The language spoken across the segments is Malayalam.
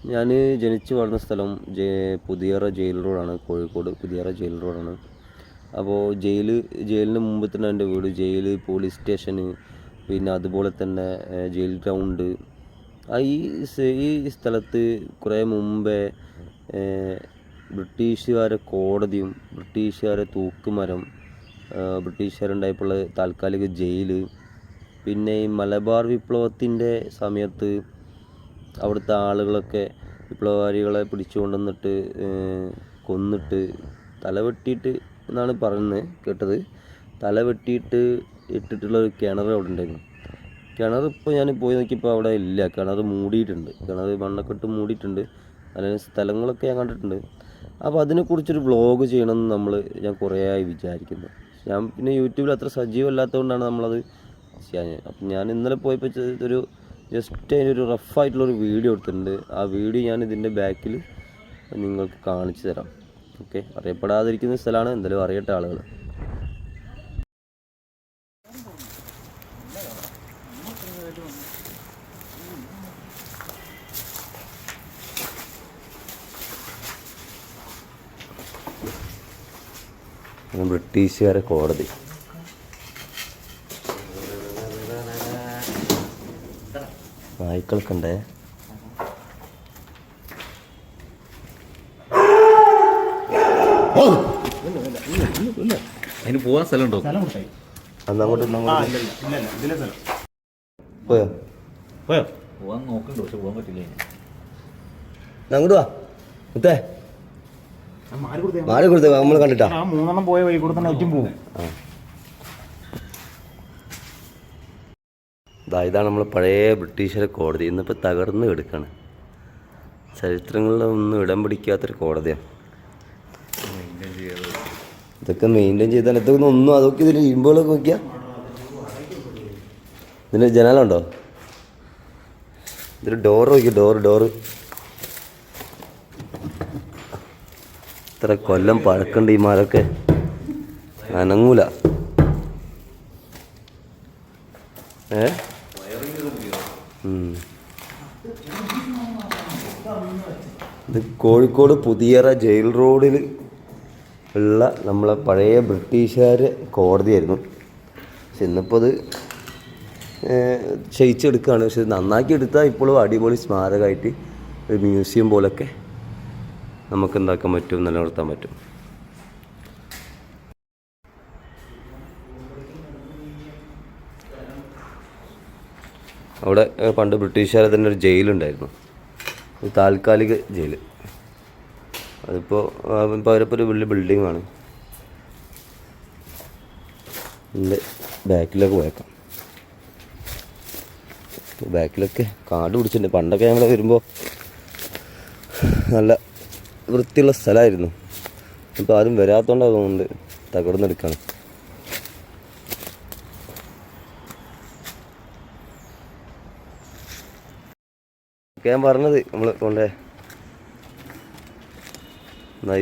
ഞാൻ ജനിച്ച് വളർന്ന സ്ഥലം പുതിയറ ജയിൽ റോഡാണ്, കോഴിക്കോട് പുതിയറ ജയിൽ റോഡാണ്. അപ്പോൾ ജയിലിന് മുമ്പ് തന്നെ എൻ്റെ വീട്, ജയിൽ, പോലീസ് സ്റ്റേഷന്, പിന്നെ അതുപോലെ തന്നെ ജയിൽ ഗ്രൗണ്ട്. ഈ സ്ഥലത്ത് കുറേ മുമ്പേ ബ്രിട്ടീഷുകാരെ കോടതിയും ബ്രിട്ടീഷുകാരെ തൂക്കുമരം, ബ്രിട്ടീഷുകാരുണ്ടായപ്പോൾ താൽക്കാലിക ജയിൽ, പിന്നെ ഈ മലബാർ വിപ്ലവത്തിൻ്റെ സമയത്ത് അവിടുത്തെ ആളുകളൊക്കെ വിപ്ലവകാരികളെ പിടിച്ചു കൊണ്ടുവന്നിട്ട് കൊന്നിട്ട് തലവെട്ടിയിട്ട് എന്നാണ് കേട്ടത്. തലവെട്ടിയിട്ട് ഇട്ടിട്ടുള്ളൊരു കിണർ അവിടെ ഉണ്ടായിരുന്നു. കിണർ ഇപ്പോൾ ഞാൻ പോയി നോക്കിയപ്പോൾ അവിടെ ഇല്ല, കിണർ മൂടിയിട്ടുണ്ട്, കിണർ മണ്ണൊക്കെ ഇട്ട് മൂടിയിട്ടുണ്ട്. അല്ലെങ്കിൽ സ്ഥലങ്ങളൊക്കെ ഞാൻ കണ്ടിട്ടുണ്ട്. അപ്പോൾ അതിനെക്കുറിച്ചൊരു വ്ളോഗ് ചെയ്യണമെന്ന് ഞാൻ കുറേ ആയി വിചാരിക്കുന്നു. ഞാൻ പിന്നെ യൂട്യൂബിൽ അത്ര സജീവമല്ലാത്തതുകൊണ്ടാണ് നമ്മളത് ചെയ്യാൻ. അപ്പം ഞാൻ ഇന്നലെ പോയപ്പോൾ ജസ്റ്റ് അതിനൊരു റഫായിട്ടുള്ളൊരു വീഡിയോ എടുത്തിട്ടുണ്ട്. ആ വീഡിയോ ഞാൻ ഇതിൻ്റെ ബാക്കിൽ നിങ്ങൾക്ക് കാണിച്ചു തരാം. ഓക്കെ, അറിയപ്പെടാതിരിക്കുന്ന സ്ഥലമാണ്, എന്തായാലും അറിയട്ടെ ആളുകൾ. ബ്രിട്ടീഷുകാരെ കോടതി. നായ്ക്കൾക്കുണ്ടേ. അതിന് പോവാൻ സ്ഥലമുണ്ടോ? പോയോ പോവാൻ നോക്കണ്ടോ, പക്ഷെ പോകാൻ പറ്റില്ല. അങ്ങോട്ട് വാ മുത്തേ, മാറി കൊടുത്തേ, നമ്മൾ കണ്ടിട്ടാ. മൂന്നെണ്ണം പോയ വഴി കൂടെ തന്നെ ഏറ്റവും പോകും. ഇതാണ് നമ്മൾ പഴയ ബ്രിട്ടീഷുകാരെ കോടതി. ഇന്നിപ്പോൾ തകർന്ന് കിടക്കാണ്. ചരിത്രങ്ങളിലൊന്നും ഇടം പിടിക്കാത്തൊരു കോടതിയാണ്. ഇതൊക്കെ മെയിൻറ്റെയിൻ ചെയ്താൽ ഇതൊക്കെ ഒന്നും, അതൊക്കെ ഇതിൽ ഇരുമ്പുകളൊക്കെ നോക്കിയാൽ ഇതിന് ജനാലുണ്ടോ? ഇതിൽ ഡോറ് നോക്കി, ഡോറ് ഇത്ര കൊല്ലം പഴക്കണ്ട് ഈ മരമൊക്കെ, അനങ്ങൂല. ഇത് കോഴിക്കോട് പുതിയറ ജയിൽ റോഡിൽ ഉള്ള നമ്മളെ പഴയ ബ്രിട്ടീഷുകാർ കോടതിയായിരുന്നു. പക്ഷെ ഇന്നിപ്പോൾ അത് ക്ഷയിച്ചെടുക്കുകയാണ്. പക്ഷെ നന്നാക്കി എടുത്താൽ ഇപ്പോഴും അടിപൊളി സ്മാരകമായിട്ട് ഒരു മ്യൂസിയം പോലൊക്കെ നമുക്ക് എന്താക്കാൻ പറ്റും, നിലനിർത്താൻ പറ്റും. അവിടെ പണ്ട് ബ്രിട്ടീഷുകാരെ തന്നെ ഒരു ജയിലുണ്ടായിരുന്നു, ഒരു താൽക്കാലിക ജയിൽ. അതിപ്പോൾ അവരിപ്പോൾ ഒരു വലിയ ബിൽഡിങ്ങാണ്. ഇതിൻ്റെ ബാക്കിലൊക്കെ പോയേക്കാം. ബാക്കിലൊക്കെ കാട് പിടിച്ചിട്ടുണ്ട്. പണ്ടൊക്കെ ഞങ്ങൾ വരുമ്പോൾ നല്ല വൃത്തിയുള്ള സ്ഥലമായിരുന്നു. ഇപ്പോൾ ആരും വരാത്തതുകൊണ്ടാണ് തോന്നുന്നുണ്ട് തകർന്നെടുക്കാണ്. ഞാൻ പറഞ്ഞത് നമ്മൾ കൊണ്ടേ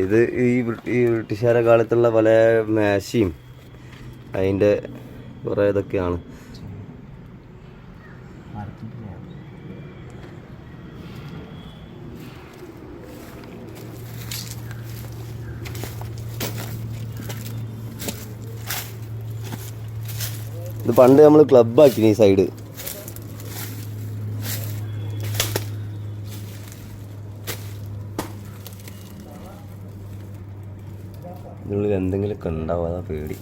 ഇത് ഈ ബ്രിട്ടീഷുകാരുടെ കാലത്തുള്ള പല മേശയും അതിൻ്റെ കുറേ ഇതൊക്കെയാണ്. ഇത് പണ്ട് നമ്മൾ ക്ലബ്ബാക്കി ഈ സൈഡ്. ഇതിനുള്ളിൽ എന്തെങ്കിലുമൊക്കെ ഉണ്ടാവും, അതാ പേടി.